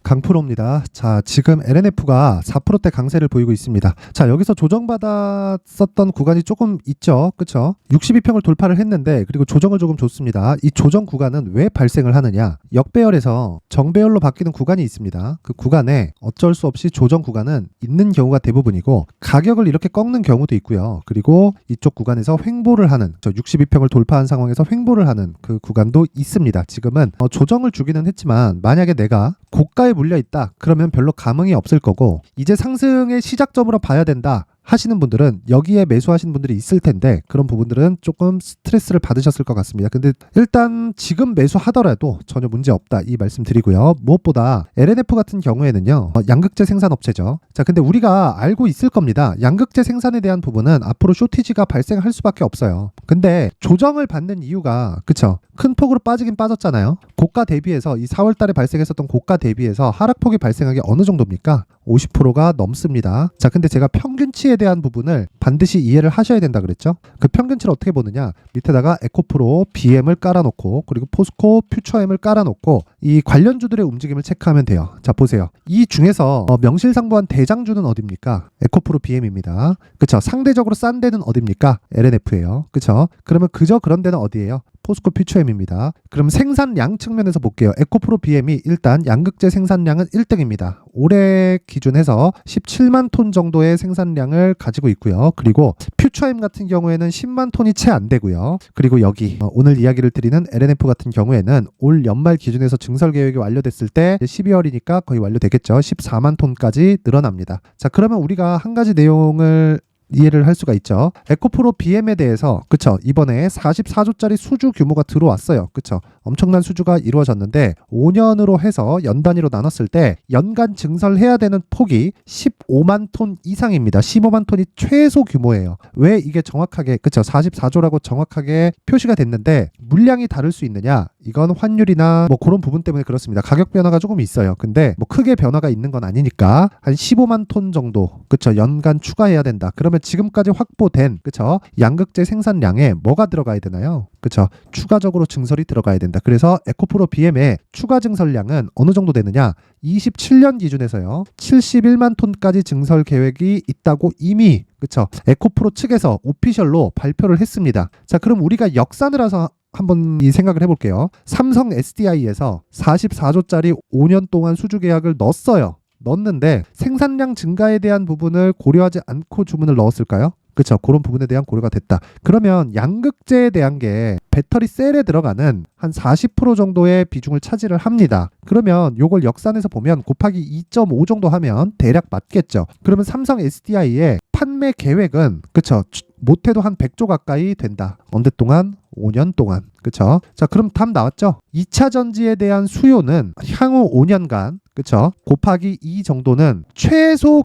강프로입니다. 자, 지금 LNF가 4%대 강세를 보이고 있습니다. 자, 여기서 조정받았었던 구간이 조금 있죠. 그쵸? 62평을 돌파를 했는데, 그리고 조정을 조금 줬습니다. 이 조정 구간은 왜 발생을 하느냐? 역배열에서 정배열로 바뀌는 구간이 있습니다. 그 구간에 어쩔 수 없이 조정 구간은 있는 경우가 대부분이고, 가격을 이렇게 꺾는 경우도 있고요. 그리고 이쪽 구간에서 횡보를 하는, 62평을 돌파한 상황에서 횡보를 하는 그 구간도 있습니다. 지금은 조정을 주기는 했지만, 만약에 내가 고가에 물려 있다 그러면 별로 감흥이 없을 거고, 이제 상승의 시작점으로 봐야 된다 하시는 분들은 여기에 매수하시는 분들이 있을 텐데, 그런 부분들은 조금 스트레스를 받으셨을 것 같습니다. 근데 일단 지금 매수하더라도 전혀 문제 없다 이 말씀 드리고요. 무엇보다 LNF 같은 경우에는요, 양극재 생산업체죠. 자, 근데 우리가 알고 있을 겁니다. 양극재 생산에 대한 부분은 앞으로 쇼티지가 발생할 수밖에 없어요. 근데 조정을 받는 이유가, 그쵸, 큰 폭으로 빠지긴 빠졌잖아요. 고가 대비해서, 이 4월 달에 발생했었던 고가 대비해서 하락폭이 발생하기 어느 정도입니까? 50%가 넘습니다. 자, 근데 제가 평균치에 대한 부분을 반드시 이해를 하셔야 된다 그랬죠. 그 평균치를 어떻게 보느냐, 밑에다가 에코프로 BM을 깔아놓고, 그리고 포스코 퓨처엠을 깔아놓고 이 관련주들의 움직임을 체크하면 돼요. 자, 보세요. 이 중에서 명실상부한 대장주는 어딥니까? 에코프로 BM입니다. 그쵸? 상대적으로 싼 데는 어딥니까? LNF예요. 그쵸? 그러면 그저 그런 데는 어디예요? 포스코 퓨처엠입니다. 그럼 생산량 측면에서 볼게요. 에코프로 BM이 일단 양극재 생산량은 1등입니다. 올해 기준해서 17만 톤 정도의 생산량을 가지고 있고요. 그리고 퓨처엠 같은 경우에는 10만 톤이 채 안 되고요. 그리고 여기 오늘 이야기를 드리는 LNF 같은 경우에는 올 연말 기준에서 증설 계획이 완료됐을 때 12월이니까 거의 완료되겠죠. 14만 톤까지 늘어납니다. 자, 그러면 우리가 한 가지 내용을 이해를 할 수가 있죠. 에코프로 BM에 대해서, 그쵸, 이번에 44조짜리 수주 규모가 들어왔어요. 그쵸, 엄청난 수주가 이루어졌는데 5년으로 해서 연 단위로 나눴을 때 연간 증설해야 되는 폭이 15만 톤 이상입니다. 15만 톤이 최소 규모예요. 왜 이게 정확하게, 그쵸, 44조라고 정확하게 표시가 됐는데 물량이 다를 수 있느냐? 이건 환율이나 뭐 그런 부분 때문에 그렇습니다. 가격 변화가 조금 있어요. 근데 뭐 크게 변화가 있는 건 아니니까 한 15만 톤 정도, 그쵸, 연간 추가해야 된다. 그러면 지금까지 확보된, 그쵸, 양극재 생산량에 뭐가 들어가야 되나요? 그쵸, 추가적으로 증설이 들어가야 된다. 그래서 에코프로 BM의 추가 증설량은 어느 정도 되느냐? 27년 기준에서요, 71만 톤까지 증설 계획이 있다고 이미, 그쵸, 에코프로 측에서 오피셜로 발표를 했습니다. 자, 그럼 우리가 역산을 해서 한번 이 생각을 해볼게요. 삼성 SDI에서 44조짜리 5년 동안 수주 계약을 넣었는데 생산량 증가에 대한 부분을 고려하지 않고 주문을 넣었을까요? 그쵸, 그런 부분에 대한 고려가 됐다. 그러면 양극재에 대한 게 배터리 셀에 들어가는 한 40% 정도의 비중을 차지를 합니다. 그러면 요걸 역산해서 보면 곱하기 2.5 정도 하면 대략 맞겠죠. 그러면 삼성 SDI의 판매 계획은, 그쵸, 못해도 한 100조 가까이 된다. 언제 동안? 5년 동안. 그쵸? 자, 그럼 답 나왔죠? 2차 전지에 대한 수요는 향후 5년간, 그쵸, 곱하기 2 정도는 최소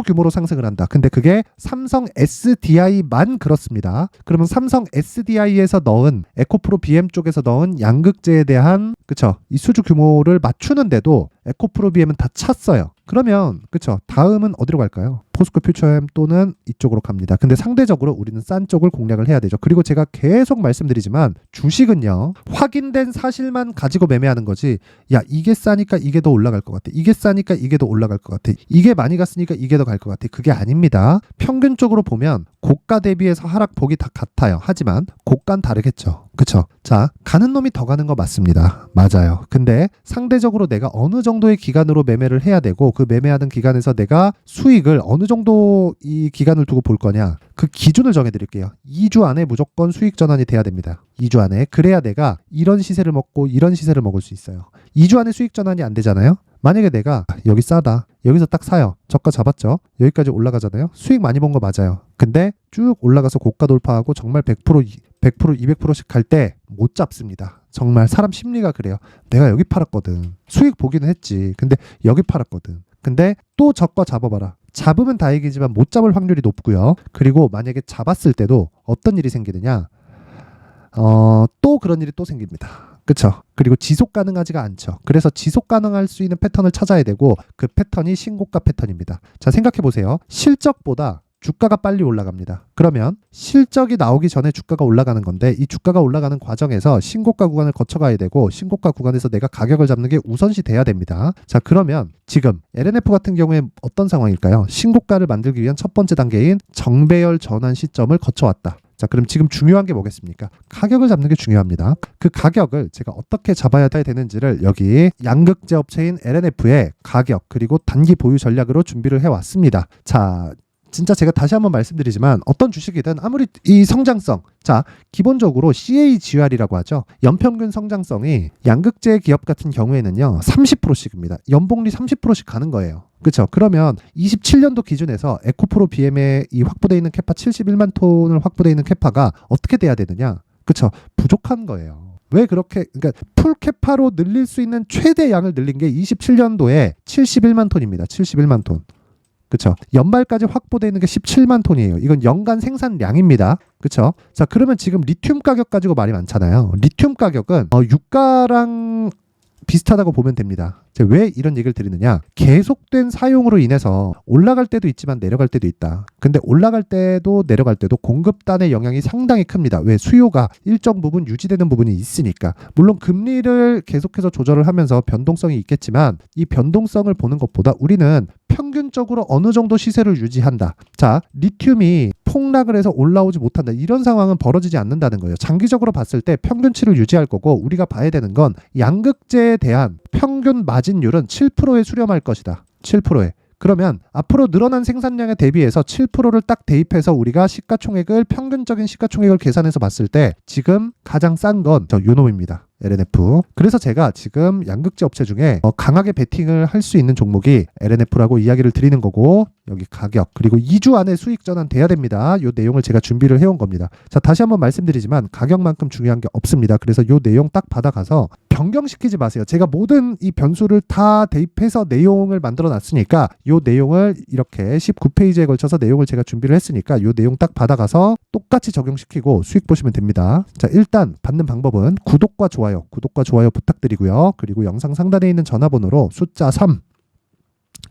규모로 상승을 한다. 근데 그게 삼성 SDI만 그렇습니다. 그러면 삼성 SDI에서 넣은, 에코프로 BM 쪽에서 넣은 양극재에 대한, 그쵸, 이 수주 규모를 맞추는데도 에코프로 BM은 다 찼어요. 그러면, 그쵸, 다음은 어디로 갈까요? 포스코 퓨처엠 또는 이쪽으로 갑니다. 근데 상대적으로 우리는 싼 쪽을 공략을 해야 되죠. 그리고 제가 계속 말씀드리지만 주식은요, 확인된 사실만 가지고 매매하는 거지, 야, 이게 싸니까 이게 더 올라갈 것 같아, 이게 싸니까 이게 더 올라갈 것 같아, 이게 많이 갔으니까 이게 더 갈 것 같아, 그게 아닙니다. 평균적으로 보면 고가 대비해서 하락폭이 다 같아요. 하지만 고가는 다르겠죠. 그쵸? 자, 가는 놈이 더 가는 거 맞습니다. 맞아요. 근데 상대적으로 내가 어느 정도의 기간으로 매매를 해야 되고, 그 매매하는 기간에서 내가 수익을 어느 정도 이 기간을 두고 볼 거냐, 그 기준을 정해드릴게요. 2주 안에 무조건 수익 전환이 돼야 됩니다. 2주 안에. 그래야 내가 이런 시세를 먹고 이런 시세를 먹을 수 있어요. 2주 안에 수익 전환이 안 되잖아요. 만약에 내가 여기 싸다, 여기서 딱 사요, 저가 잡았죠, 여기까지 올라가잖아요. 수익 많이 본 거 맞아요. 근데 쭉 올라가서 고가 돌파하고 정말 100%, 200%씩 갈 때 못 잡습니다. 정말 사람 심리가 그래요. 내가 여기 팔았거든, 수익 보기는 했지, 근데 여기 팔았거든. 근데 또 저가 잡아봐라. 잡으면 다행이지만 못 잡을 확률이 높고요. 그리고 만약에 잡았을 때도 어떤 일이 생기느냐, 또 그런 일이 또 생깁니다. 그쵸? 그리고 지속 가능하지가 않죠. 그래서 지속 가능할 수 있는 패턴을 찾아야 되고, 그 패턴이 신고가 패턴입니다. 자, 생각해 보세요. 실적보다 주가가 빨리 올라갑니다. 그러면 실적이 나오기 전에 주가가 올라가는 건데 이 주가가 올라가는 과정에서 신고가 구간을 거쳐가야 되고 신고가 구간에서 내가 가격을 잡는 게 우선시 돼야 됩니다. 자, 그러면 지금 LNF 같은 경우에 어떤 상황일까요? 신고가를 만들기 위한 첫 번째 단계인 정배열 전환 시점을 거쳐왔다. 자, 그럼 지금 중요한 게 뭐겠습니까? 가격을 잡는 게 중요합니다. 그 가격을 제가 어떻게 잡아야 되는지를 여기 양극재 업체인 LNF의 가격 그리고 단기 보유 전략으로 준비를 해왔습니다. 자, 진짜 제가 다시 한번 말씀드리지만 어떤 주식이든 아무리 이 성장성, 자, 기본적으로 CAGR이라고 하죠. 연평균 성장성이 양극재 기업 같은 경우에는요 30%씩입니다. 연복리 30%씩 가는 거예요. 그렇죠. 그러면 27년도 기준에서 에코프로 BM에 이 확보되어 있는 캐파 71만 톤을 확보되어 있는 캐파가 어떻게 돼야 되느냐? 그렇죠. 부족한 거예요. 왜 그렇게, 그러니까 풀 캐파로 늘릴 수 있는 최대 양을 늘린 게 27년도에 71만 톤입니다. 71만 톤. 그렇죠. 연말까지 확보되어 있는 게 17만 톤이에요. 이건 연간 생산량입니다. 그렇죠. 자, 그러면 지금 리튬 가격 가지고 말이 많잖아요. 리튬 가격은 유가랑 비슷하다고 보면 됩니다. 제가 왜 이런 얘기를 드리느냐? 계속된 사용으로 인해서 올라갈 때도 있지만 내려갈 때도 있다. 근데 올라갈 때도 내려갈 때도 공급단의 영향이 상당히 큽니다. 왜? 수요가 일정 부분 유지되는 부분이 있으니까. 물론 금리를 계속해서 조절을 하면서 변동성이 있겠지만 이 변동성을 보는 것보다 우리는 평균적으로 어느 정도 시세를 유지한다. 자, 리튬이 폭락을 해서 올라오지 못한다. 이런 상황은 벌어지지 않는다는 거예요. 장기적으로 봤을 때 평균치를 유지할 거고 우리가 봐야 되는 건 양극재에 대한 평균 마진율은 7%에 수렴할 것이다. 7%에. 그러면 앞으로 늘어난 생산량에 대비해서 7%를 딱 대입해서 우리가 시가총액을 평균적인 시가총액을 계산해서 봤을 때 지금 가장 싼 건 저 요놈입니다. LNF. 그래서 제가 지금 양극재 업체 중에 강하게 베팅을 할 수 있는 종목이 LNF라고 이야기를 드리는 거고 여기 가격 그리고 2주 안에 수익 전환 돼야 됩니다. 이 내용을 제가 준비를 해온 겁니다. 자, 다시 한번 말씀드리지만 가격만큼 중요한 게 없습니다. 그래서 이 내용 딱 받아가서 변경시키지 마세요. 제가 모든 이 변수를 다 대입해서 내용을 만들어 놨으니까 이 내용을 이렇게 19페이지에 걸쳐서 내용을 제가 준비를 했으니까 이 내용 딱 받아가서 똑같이 적용시키고 수익 보시면 됩니다. 자, 일단 받는 방법은 구독과 좋아요 부탁드리고요. 그리고 영상 상단에 있는 전화번호로 숫자 3.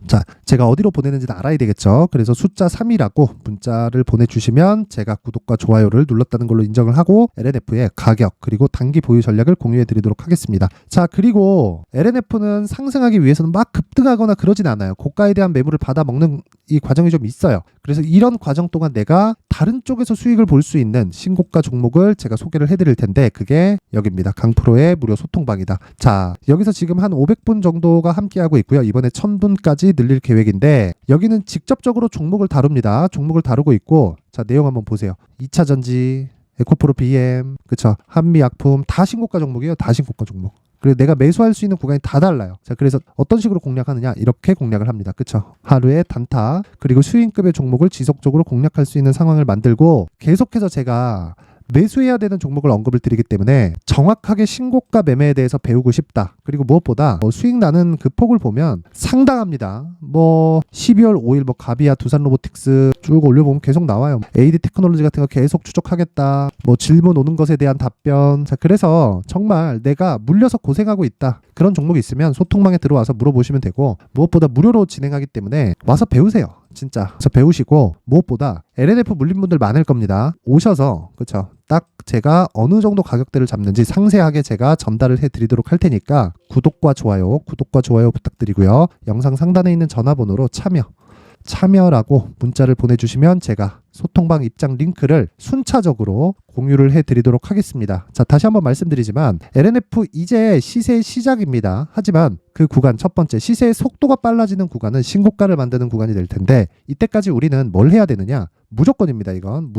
자, 제가 어디로 보내는지는 알아야 되겠죠. 그래서 숫자 3이라고 문자를 보내주시면 제가 구독과 좋아요를 눌렀다는 걸로 인정을 하고 LNF의 가격 그리고 단기 보유 전략을 공유해 드리도록 하겠습니다. 자, 그리고 LNF는 상승하기 위해서는 막 급등하거나 그러진 않아요. 고가에 대한 매물을 받아 먹는 이 과정이 좀 있어요. 그래서 이런 과정 동안 내가 다른 쪽에서 수익을 볼 수 있는 신고가 종목을 제가 소개를 해드릴 텐데 그게 여기입니다. 강프로의 무료 소통방이다. 자, 여기서 지금 한 500분 정도가 함께하고 있고요. 이번에 1000분까지 늘릴 계획인데 여기는 직접적으로 종목을 다룹니다. 종목을 다루고 있고 자, 내용 한번 보세요. 2차전지, 에코프로 BM, 그쵸? 한미약품 다 신고가 종목이에요. 다 신고가 종목. 그래서 내가 매수할 수 있는 구간이 다 달라요. 자, 그래서 어떤 식으로 공략하느냐? 이렇게 공략을 합니다. 그쵸? 하루에 단타, 그리고 수익급의 종목을 지속적으로 공략할 수 있는 상황을 만들고 계속해서 제가 매수해야 되는 종목을 언급을 드리기 때문에 정확하게 신고가 매매에 대해서 배우고 싶다. 그리고 무엇보다 수익 나는 그 폭을 보면 상당합니다. 12월 5일 가비아 두산로보틱스 쭉 올려보면 계속 나와요. AD 테크놀로지 같은 거 계속 추적하겠다. 질문 오는 것에 대한 답변. 자, 그래서 정말 내가 물려서 고생하고 있다. 그런 종목이 있으면 소통망에 들어와서 물어보시면 되고 무엇보다 무료로 진행하기 때문에 와서 배우세요. 진짜. 그래서 배우시고 무엇보다 LNF 물린 분들 많을 겁니다. 오셔서 그쵸? 딱 제가 어느 정도 가격대를 잡는지 상세하게 제가 전달을 해드리도록 할 테니까 구독과 좋아요 부탁드리고요. 영상 상단에 있는 전화번호로 참여라고 문자를 보내주시면 제가 소통방 입장 링크를 순차적으로 공유를 해드리도록 하겠습니다. 자, 다시 한번 말씀드리지만 LNF 이제 시세의 시작입니다. 하지만 그 구간 첫 번째 시세의 속도가 빨라지는 구간은 신고가를 만드는 구간이 될 텐데 이때까지 우리는 뭘 해야 되느냐? 무조건입니다. 이건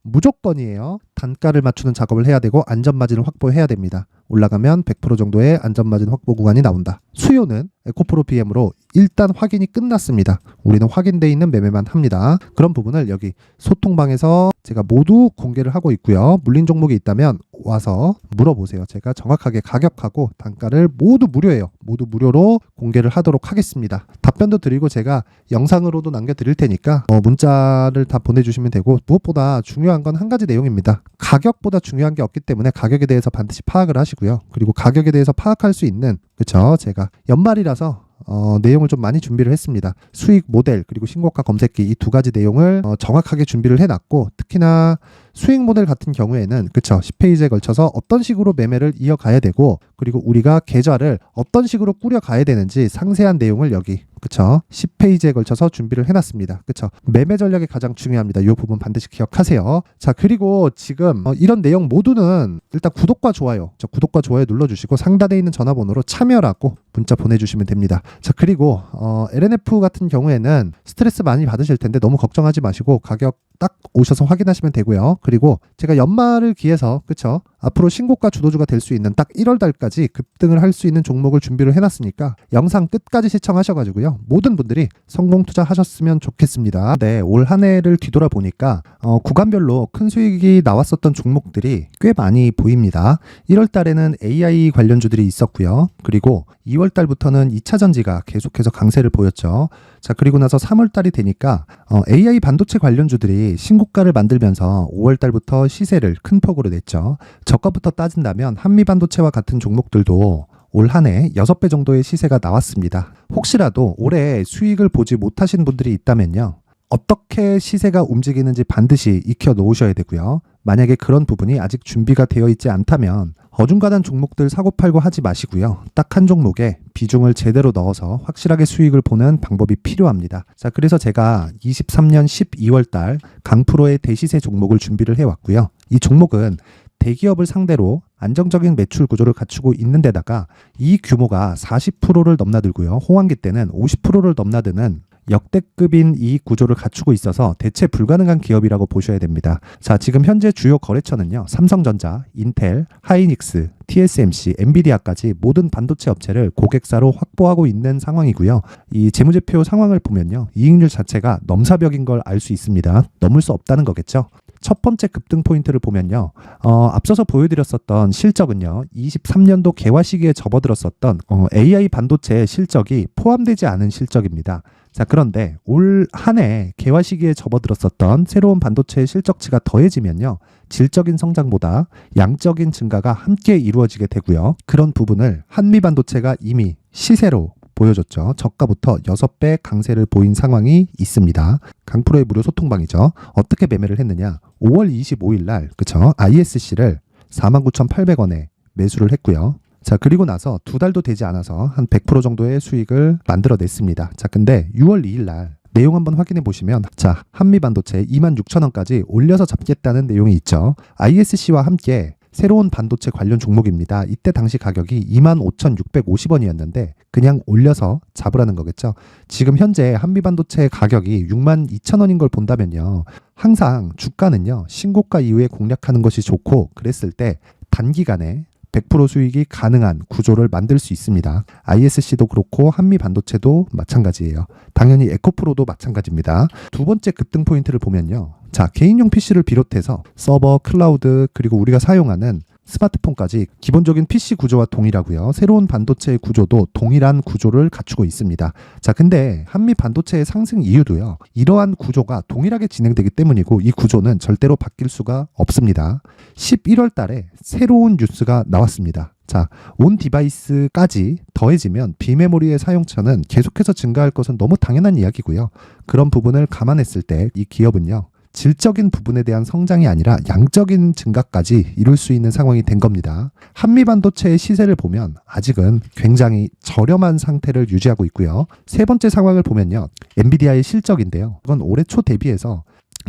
무조건이에요. 단가를 맞추는 작업을 해야 되고 안전마진을 확보해야 됩니다. 올라가면 100% 정도의 안전마진 확보 구간이 나온다. 수요는 에코프로 BM으로 일단 확인이 끝났습니다. 우리는 확인되어 있는 매매만 합니다. 그런 부분을 여기 소통방에서 제가 모두 공개를 하고 있고요. 물린 종목이 있다면 와서 물어보세요. 제가 정확하게 가격하고 단가를 모두 무료예요. 모두 무료로 공개를 하도록 하겠습니다. 답변도 드리고 제가 영상으로도 남겨드릴 테니까 문자를 다 보내주시면 되고 무엇보다 중요한 건 한 가지 내용입니다. 가격보다 중요한 게 없기 때문에 가격에 대해서 반드시 파악을 하시고요. 그리고 가격에 대해서 파악할 수 있는 그쵸? 제가 연말이라서 내용을 좀 많이 준비를 했습니다. 수익 모델 그리고 신고가 검색기 이 두 가지 내용을 정확하게 준비를 해놨고, 특히나 수익 모델 같은 경우에는 그쵸 10페이지에 걸쳐서 어떤 식으로 매매를 이어가야 되고, 그리고 우리가 계좌를 어떤 식으로 꾸려가야 되는지 상세한 내용을 여기 그쵸 10페이지에 걸쳐서 준비를 해놨습니다. 그쵸 매매 전략이 가장 중요합니다. 이 부분 반드시 기억하세요. 자, 그리고 지금 이런 내용 모두는 일단 구독과 좋아요, 구독과 좋아요 눌러주시고 상단에 있는 전화번호로 참여라고 문자 보내주시면 됩니다. 자, 그리고 LNF 같은 경우에는 스트레스 많이 받으실 텐데 너무 걱정하지 마시고 가격 딱 오셔서 확인하시면 되고요. 그리고 제가 연말을 기해서 그쵸 앞으로 신고가 주도주가 될 수 있는 딱 1월 달까지 급등을 할 수 있는 종목을 준비를 해놨으니까 영상 끝까지 시청하셔가지고요 모든 분들이 성공 투자하셨으면 좋겠습니다. 네, 올 한 해를 뒤돌아보니까 구간별로 큰 수익이 나왔었던 종목들이 꽤 많이 보입니다. 1월 달에는 AI 관련주들이 있었고요. 그리고 2월 달부터는 2차 전지가 계속해서 강세를 보였죠. 자, 그리고 나서 3월 달이 되니까 AI 반도체 관련주들이 신고가를 만들면서 5월 달부터 시세를 큰 폭으로 냈죠. 저가부터 따진다면 한미반도체와 같은 종목들도 올 한 해 6배 정도의 시세가 나왔습니다. 혹시라도 올해 수익을 보지 못하신 분들이 있다면요, 어떻게 시세가 움직이는지 반드시 익혀 놓으셔야 되고요. 만약에 그런 부분이 아직 준비가 되어 있지 않다면 어중간한 종목들 사고팔고 하지 마시고요. 딱 한 종목에 비중을 제대로 넣어서 확실하게 수익을 보는 방법이 필요합니다. 자, 그래서 제가 23년 12월 달 강프로의 대시세 종목을 준비를 해왔고요. 이 종목은 대기업을 상대로 안정적인 매출 구조를 갖추고 있는 데다가 이 규모가 40%를 넘나들고요. 호황기 때는 50%를 넘나드는 역대급인 이익 구조를 갖추고 있어서 대체 불가능한 기업이라고 보셔야 됩니다. 자, 지금 현재 주요 거래처는요, 삼성전자, 인텔, 하이닉스, TSMC, 엔비디아까지 모든 반도체 업체를 고객사로 확보하고 있는 상황이고요. 이 재무제표 상황을 보면요, 이익률 자체가 넘사벽인 걸 알 수 있습니다. 넘을 수 없다는 거겠죠. 첫 번째 급등 포인트를 보면요, 앞서서 보여드렸었던 실적은요, 23년도 개화 시기에 접어들었었던 AI 반도체 실적이 포함되지 않은 실적입니다. 자, 그런데 올 한 해 개화 시기에 접어들었었던 새로운 반도체 실적치가 더해지면요, 질적인 성장보다 양적인 증가가 함께 이루어지게 되고요. 그런 부분을 한미반도체가 이미 시세로 보여줬죠. 저가부터 6배 강세를 보인 상황이 있습니다. 강프로의 무료 소통방이죠. 어떻게 매매를 했느냐? 5월 25일 날 그쵸? ISC를 49,800원에 매수를 했고요. 자, 그리고 나서 두 달도 되지 않아서 한 100% 정도의 수익을 만들어냈습니다. 자, 근데 6월 2일 날 내용 한번 확인해 보시면, 자, 한미반도체 26,000원까지 올려서 잡겠다는 내용이 있죠. ISC와 함께 새로운 반도체 관련 종목입니다. 이때 당시 가격이 25,650원이었는데 그냥 올려서 잡으라는 거겠죠. 지금 현재 한미반도체 가격이 62,000원인 걸 본다면요, 항상 주가는요 신고가 이후에 공략하는 것이 좋고, 그랬을 때 단기간에 100% 수익이 가능한 구조를 만들 수 있습니다. ISC도 그렇고 한미반도체도 마찬가지예요. 당연히 에코프로도 마찬가지입니다. 두 번째 급등 포인트를 보면요, 자, 개인용 PC를 비롯해서 서버, 클라우드, 그리고 우리가 사용하는 스마트폰까지 기본적인 PC 구조와 동일하고요. 새로운 반도체의 구조도 동일한 구조를 갖추고 있습니다. 자, 근데 한미 반도체의 상승 이유도요, 이러한 구조가 동일하게 진행되기 때문이고 이 구조는 절대로 바뀔 수가 없습니다. 11월 달에 새로운 뉴스가 나왔습니다. 자, 온 디바이스까지 더해지면 비메모리의 사용처는 계속해서 증가할 것은 너무 당연한 이야기고요. 그런 부분을 감안했을 때 이 기업은요, 질적인 부분에 대한 성장이 아니라 양적인 증가까지 이룰 수 있는 상황이 된 겁니다. 한미반도체의 시세를 보면 아직은 굉장히 저렴한 상태를 유지하고 있고요. 세 번째 상황을 보면요, 엔비디아의 실적인데요, 이건 올해 초 대비해서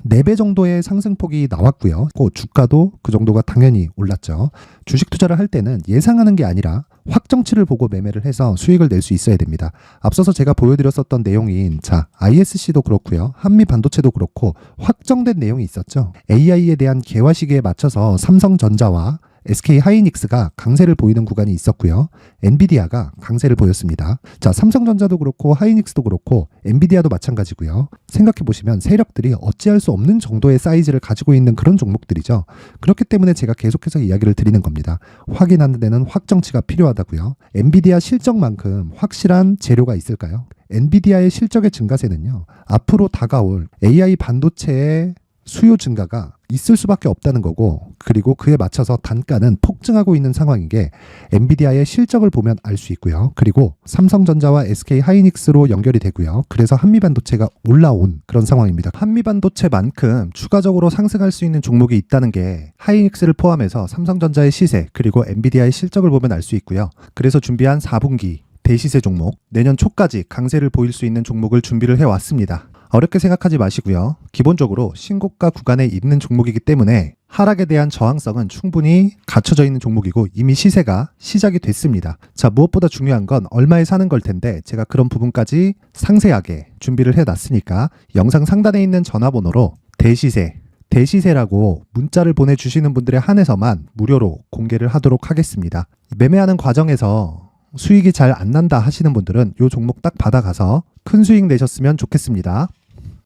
4배 정도의 상승폭이 나왔고요. 주가도 그 정도가 당연히 올랐죠. 주식 투자를 할 때는 예상하는 게 아니라 확정치를 보고 매매를 해서 수익을 낼 수 있어야 됩니다. 앞서서 제가 보여드렸었던 내용인, 자, ISC도 그렇고요, 한미 반도체도 그렇고 확정된 내용이 있었죠. AI에 대한 개화 시기에 맞춰서 삼성전자와 SK 하이닉스가 강세를 보이는 구간이 있었고요. 엔비디아가 강세를 보였습니다. 자, 삼성전자도 그렇고 하이닉스도 그렇고 엔비디아도 마찬가지고요. 생각해 보시면 세력들이 어찌할 수 없는 정도의 사이즈를 가지고 있는 그런 종목들이죠. 그렇기 때문에 제가 계속해서 이야기를 드리는 겁니다. 확인하는 데는 확정치가 필요하다고요. 엔비디아 실적만큼 확실한 재료가 있을까요? 엔비디아의 실적의 증가세는요, 앞으로 다가올 AI 반도체의 수요 증가가 있을 수밖에 없다는 거고, 그리고 그에 맞춰서 단가는 폭증하고 있는 상황인 게 엔비디아의 실적을 보면 알 수 있고요. 그리고 삼성전자와 SK 하이닉스로 연결이 되고요. 그래서 한미반도체가 올라온 그런 상황입니다. 한미반도체만큼 추가적으로 상승할 수 있는 종목이 있다는 게 하이닉스를 포함해서 삼성전자의 시세 그리고 엔비디아의 실적을 보면 알 수 있고요. 그래서 준비한 4분기 대시세 종목, 내년 초까지 강세를 보일 수 있는 종목을 준비를 해왔습니다. 어렵게 생각하지 마시고요. 기본적으로 신고가 구간에 있는 종목이기 때문에 하락에 대한 저항성은 충분히 갖춰져 있는 종목이고 이미 시세가 시작이 됐습니다. 자, 무엇보다 중요한 건 얼마에 사는 걸 텐데 제가 그런 부분까지 상세하게 준비를 해놨으니까 영상 상단에 있는 전화번호로 대시세라고 문자를 보내주시는 분들에 한해서만 무료로 공개를 하도록 하겠습니다. 매매하는 과정에서 수익이 잘 안 난다 하시는 분들은 이 종목 딱 받아가서 큰 수익 내셨으면 좋겠습니다.